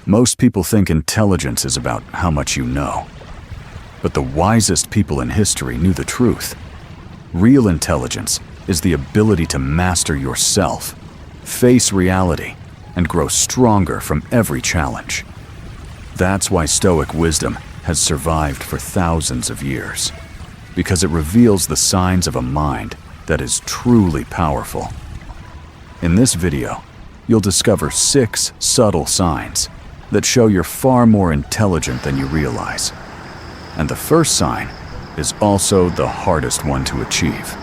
Most people think intelligence is about how much you know. But the wisest people in history knew the truth. Real intelligence is the ability to master yourself, face reality, and grow stronger from every challenge. That's why Stoic wisdom has survived for thousands of years, because it reveals the signs of a mind that is truly powerful. In this video, you'll discover 6 subtle signs that show you're far more intelligent than you realize. And the first sign is also the hardest one to achieve.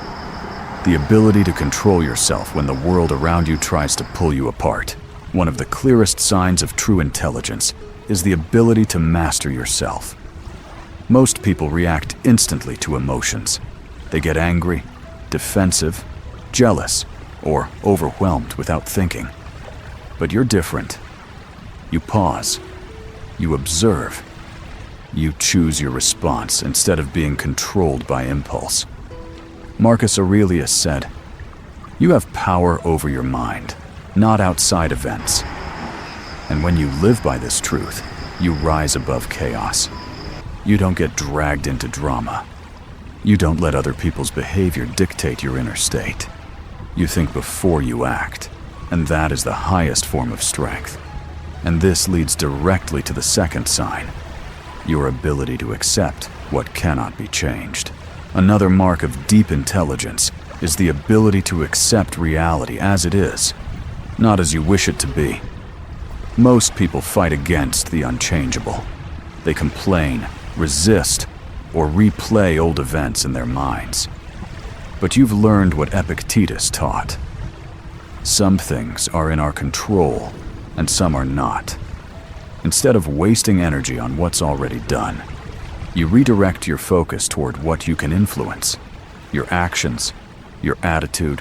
The ability to control yourself when the world around you tries to pull you apart. One of the clearest signs of true intelligence is the ability to master yourself. Most people react instantly to emotions. They get angry, defensive, jealous, or overwhelmed without thinking. But you're different. You pause. You observe. You choose your response instead of being controlled by impulse. Marcus Aurelius said, "You have power over your mind, not outside events." And when you live by this truth, you rise above chaos. You don't get dragged into drama. You don't let other people's behavior dictate your inner state. You think before you act, and that is the highest form of strength. And this leads directly to the second sign, your ability to accept what cannot be changed. Another mark of deep intelligence is the ability to accept reality as it is, not as you wish it to be. Most people fight against the unchangeable. They complain, resist, or replay old events in their minds. But you've learned what Epictetus taught. Some things are in our control, and some are not. Instead of wasting energy on what's already done, you redirect your focus toward what you can influence, your actions, your attitude,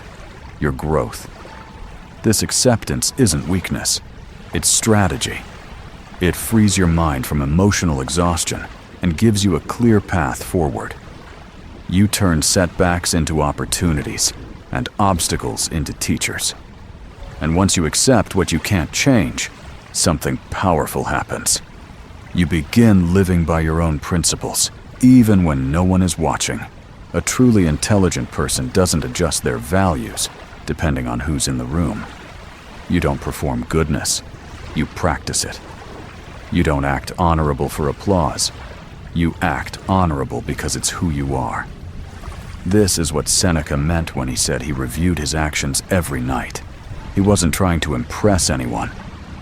your growth. This acceptance isn't weakness, it's strategy. It frees your mind from emotional exhaustion and gives you a clear path forward. You turn setbacks into opportunities and obstacles into teachers. And once you accept what you can't change, something powerful happens. You begin living by your own principles, even when no one is watching. A truly intelligent person doesn't adjust their values depending on who's in the room. You don't perform goodness, you practice it. You don't act honorable for applause. You act honorable because it's who you are. This is what Seneca meant when he said he reviewed his actions every night. He wasn't trying to impress anyone.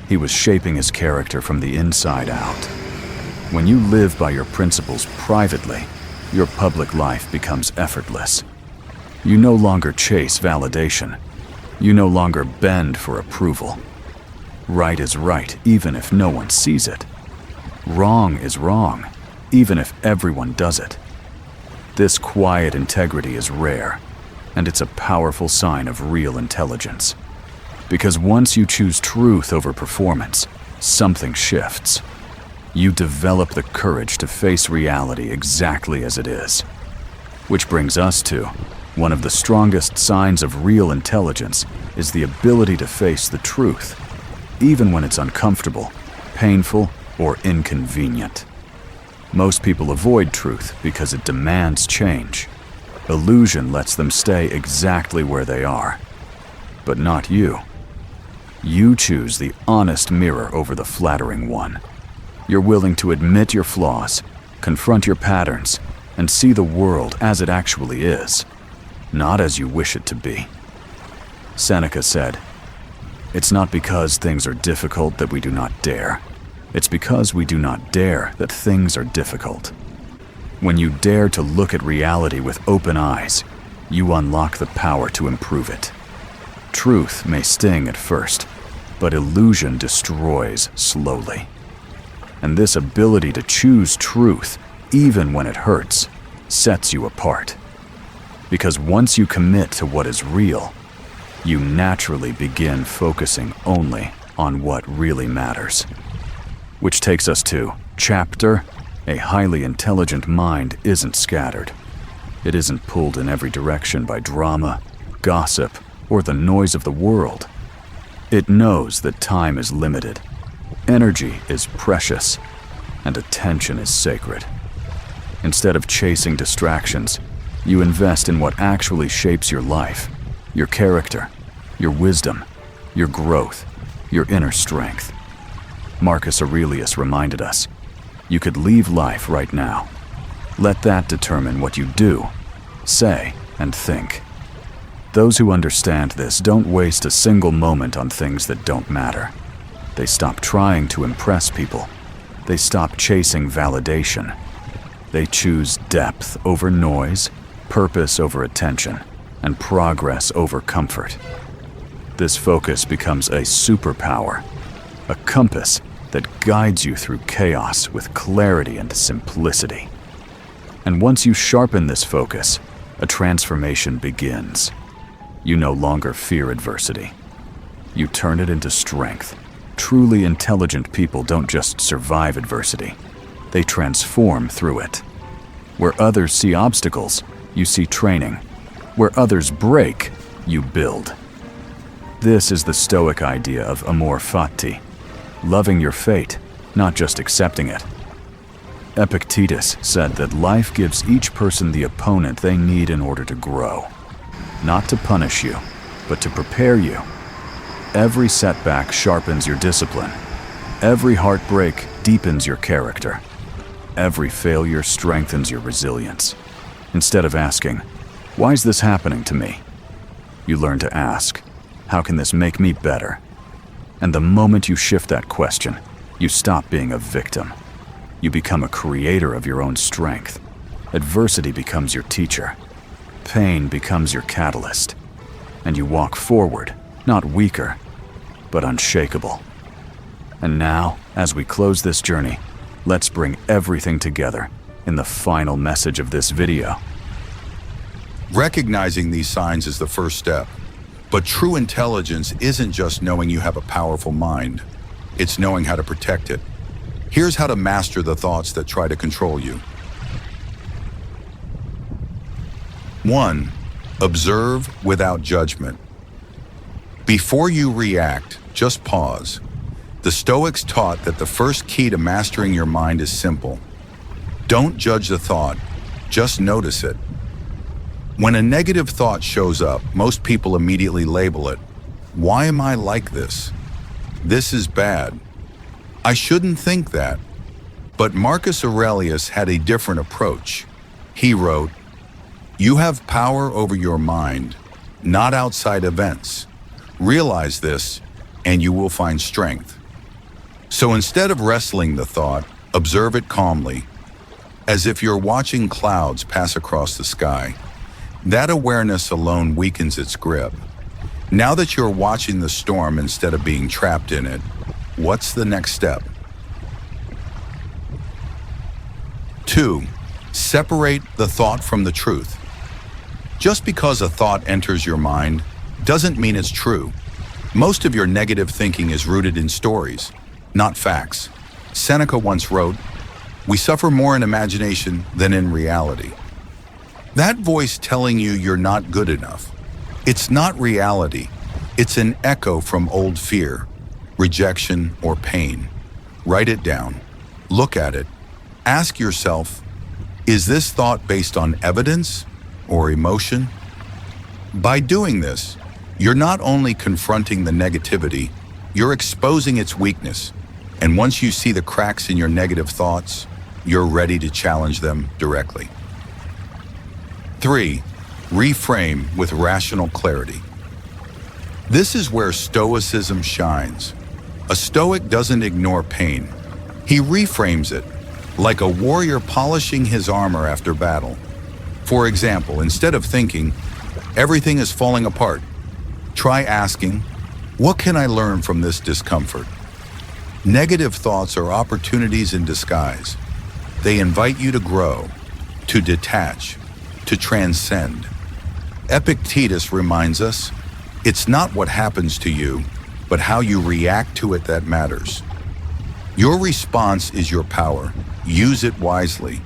He was shaping his character from the inside out. When you live by your principles privately, your public life becomes effortless. You no longer chase validation. You no longer bend for approval. Right is right, even if no one sees it. Wrong is wrong, even if everyone does it. This quiet integrity is rare, and it's a powerful sign of real intelligence. Because once you choose truth over performance, something shifts. You develop the courage to face reality exactly as it is. Which brings us to one of the strongest signs of real intelligence is the ability to face the truth, even when it's uncomfortable, painful, or inconvenient. Most people avoid truth because it demands change. Illusion lets them stay exactly where they are. But not you. You choose the honest mirror over the flattering one. You're willing to admit your flaws, confront your patterns, and see the world as it actually is, not as you wish it to be. Seneca said, "It's not because things are difficult that we do not dare. It's because we do not dare that things are difficult." When you dare to look at reality with open eyes, you unlock the power to improve it. Truth may sting at first, but illusion destroys slowly. And this ability to choose truth, even when it hurts, sets you apart. Because once you commit to what is real, you naturally begin focusing only on what really matters. Which takes us to chapter, a highly intelligent mind isn't scattered. It isn't pulled in every direction by drama, gossip, or the noise of the world. It knows that time is limited. Energy is precious, and attention is sacred. Instead of chasing distractions, you invest in what actually shapes your life, your character, your wisdom, your growth, your inner strength. Marcus Aurelius reminded us, you could leave life right now. Let that determine what you do, say, and think. Those who understand this don't waste a single moment on things that don't matter. They stop trying to impress people. They stop chasing validation. They choose depth over noise, purpose over attention, and progress over comfort. This focus becomes a superpower, a compass that guides you through chaos with clarity and simplicity. And once you sharpen this focus, a transformation begins. You no longer fear adversity. You turn it into strength. Truly intelligent people don't just survive adversity. They transform through it. Where others see obstacles, you see training. Where others break, you build. This is the Stoic idea of amor fati, loving your fate, not just accepting it. Epictetus said that life gives each person the opponent they need in order to grow. Not to punish you, but to prepare you. Every setback sharpens your discipline. Every heartbreak deepens your character. Every failure strengthens your resilience. Instead of asking, "Why is this happening to me?" you learn to ask, "How can this make me better?" And the moment you shift that question, you stop being a victim. You become a creator of your own strength. Adversity becomes your teacher. Pain becomes your catalyst. And you walk forward, not weaker, but unshakable. And now, as we close this journey, let's bring everything together in the final message of this video. Recognizing these signs is the first step. But true intelligence isn't just knowing you have a powerful mind. It's knowing how to protect it. Here's how to master the thoughts that try to control you. 1. Observe without judgment. Before you react, just pause. The Stoics taught that the first key to mastering your mind is simple. Don't judge the thought, just notice it. When a negative thought shows up, most people immediately label it. Why am I like this? This is bad. I shouldn't think that. But Marcus Aurelius had a different approach. He wrote, "You have power over your mind, not outside events. Realize this, and you will find strength." So instead of wrestling the thought, observe it calmly, as if you're watching clouds pass across the sky. That awareness alone weakens its grip. Now that you're watching the storm instead of being trapped in it, what's the next step? 2. Separate the thought from the truth. Just because a thought enters your mind doesn't mean it's true. Most of your negative thinking is rooted in stories, not facts. Seneca once wrote, "We suffer more in imagination than in reality." That voice telling you you're not good enough, it's not reality. It's an echo from old fear, rejection, or pain. Write it down. Look at it. Ask yourself, is this thought based on evidence or emotion? By doing this, you're not only confronting the negativity, you're exposing its weakness. And once you see the cracks in your negative thoughts, you're ready to challenge them directly. 3. Reframe with rational clarity. This is where Stoicism shines. A Stoic doesn't ignore pain. He reframes it, like a warrior polishing his armor after battle. For example, instead of thinking, "Everything is falling apart," try asking, "What can I learn from this discomfort?" Negative thoughts are opportunities in disguise. They invite you to grow, to detach, to transcend. Epictetus reminds us, it's not what happens to you, but how you react to it that matters. Your response is your power. Use it wisely.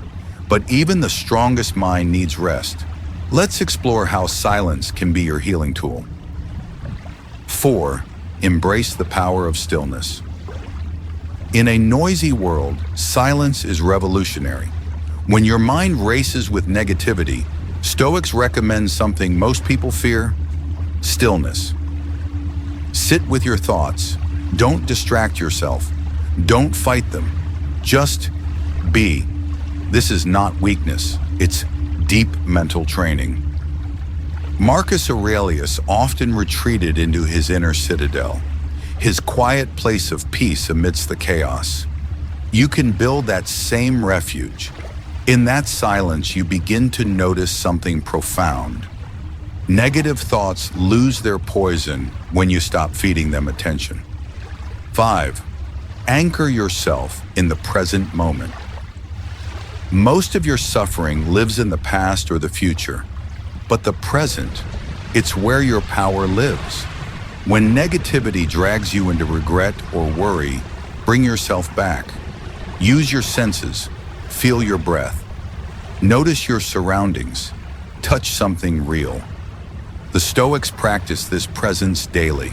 But even the strongest mind needs rest. Let's explore how silence can be your healing tool. 4. Embrace the power of stillness. In a noisy world, silence is revolutionary. When your mind races with negativity, Stoics recommend something most people fear: stillness. Sit with your thoughts. Don't distract yourself. Don't fight them. Just be. This is not weakness, it's deep mental training. Marcus Aurelius often retreated into his inner citadel, his quiet place of peace amidst the chaos. You can build that same refuge. In that silence, you begin to notice something profound. Negative thoughts lose their poison when you stop feeding them attention. 5. Anchor yourself in the present moment. Most of your suffering lives in the past or the future, but the present, it's where your power lives. When negativity drags you into regret or worry, bring yourself back. Use your senses. Feel your breath. Notice your surroundings. Touch something real. The Stoics practiced this presence daily.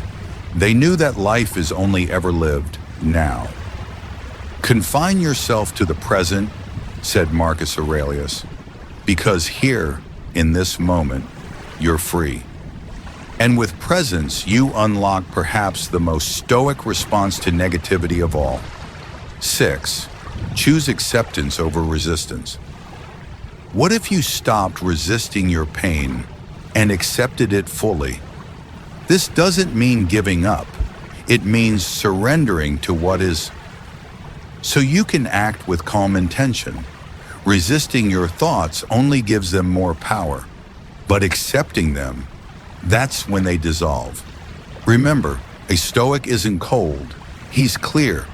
They knew that life is only ever lived now. Confine yourself to the present, said Marcus Aurelius, because here, in this moment, you're free. And with presence, you unlock perhaps the most Stoic response to negativity of all. 6. Choose acceptance over resistance. What if you stopped resisting your pain and accepted it fully? This doesn't mean giving up. It means surrendering to what is, so you can act with calm intention. Resisting your thoughts only gives them more power, but accepting them, that's when they dissolve. Remember, a Stoic isn't cold. He's clear.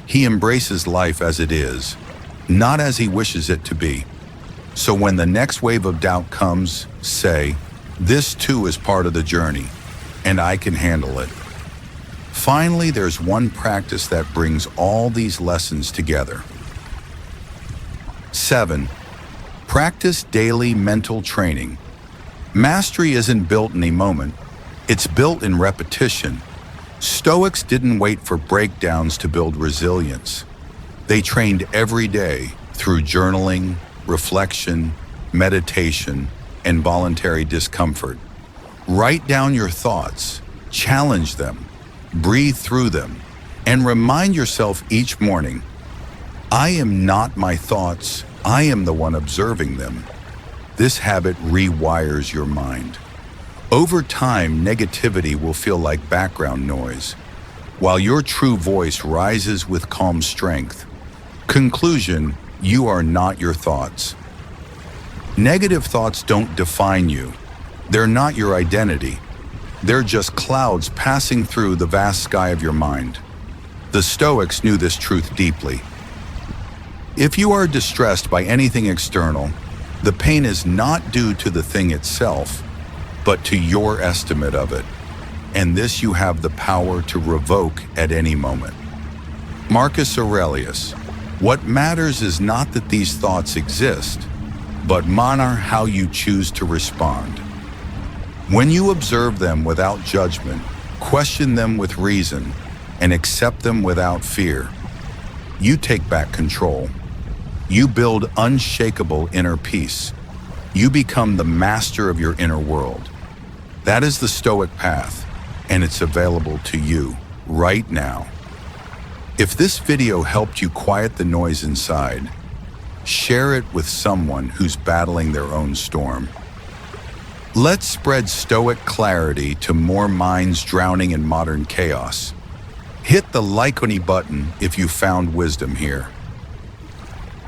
He embraces life as it is, not as he wishes it to be. So when the next wave of doubt comes, say, this too is part of the journey, and I can handle it. Finally, there's one practice that brings all these lessons together. 7. Practice daily mental training. Mastery isn't built in a moment, it's built in repetition. Stoics didn't wait for breakdowns to build resilience. They trained every day through journaling, reflection, meditation, and voluntary discomfort. Write down your thoughts, challenge them, breathe through them, and remind yourself each morning, I am not my thoughts, I am the one observing them. This habit rewires your mind. Over time, negativity will feel like background noise, while your true voice rises with calm strength. Conclusion, you are not your thoughts. Negative thoughts don't define you. They're not your identity. They're just clouds passing through the vast sky of your mind. The Stoics knew this truth deeply. If you are distressed by anything external, the pain is not due to the thing itself, but to your estimate of it. And this you have the power to revoke at any moment. Marcus Aurelius, what matters is not that these thoughts exist, but how you choose to respond. When you observe them without judgment, question them with reason, and accept them without fear, you take back control. You build unshakable inner peace. You become the master of your inner world. That is the Stoic path, and it's available to you right now. If this video helped you quiet the noise inside, share it with someone who's battling their own storm. Let's spread Stoic clarity to more minds drowning in modern chaos. Hit the like button if you found wisdom here.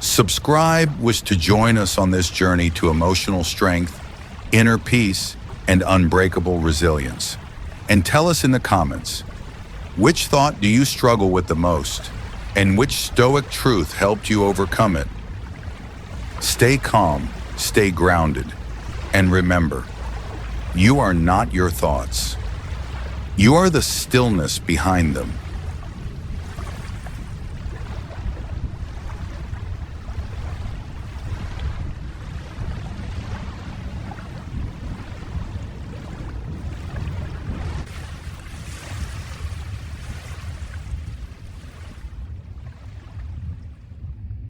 Subscribe to join us on this journey to emotional strength, inner peace, and unbreakable resilience. And tell us in the comments, which thought do you struggle with the most, and which Stoic truth helped you overcome it? Stay calm, stay grounded, and remember, you are not your thoughts. You are the stillness behind them.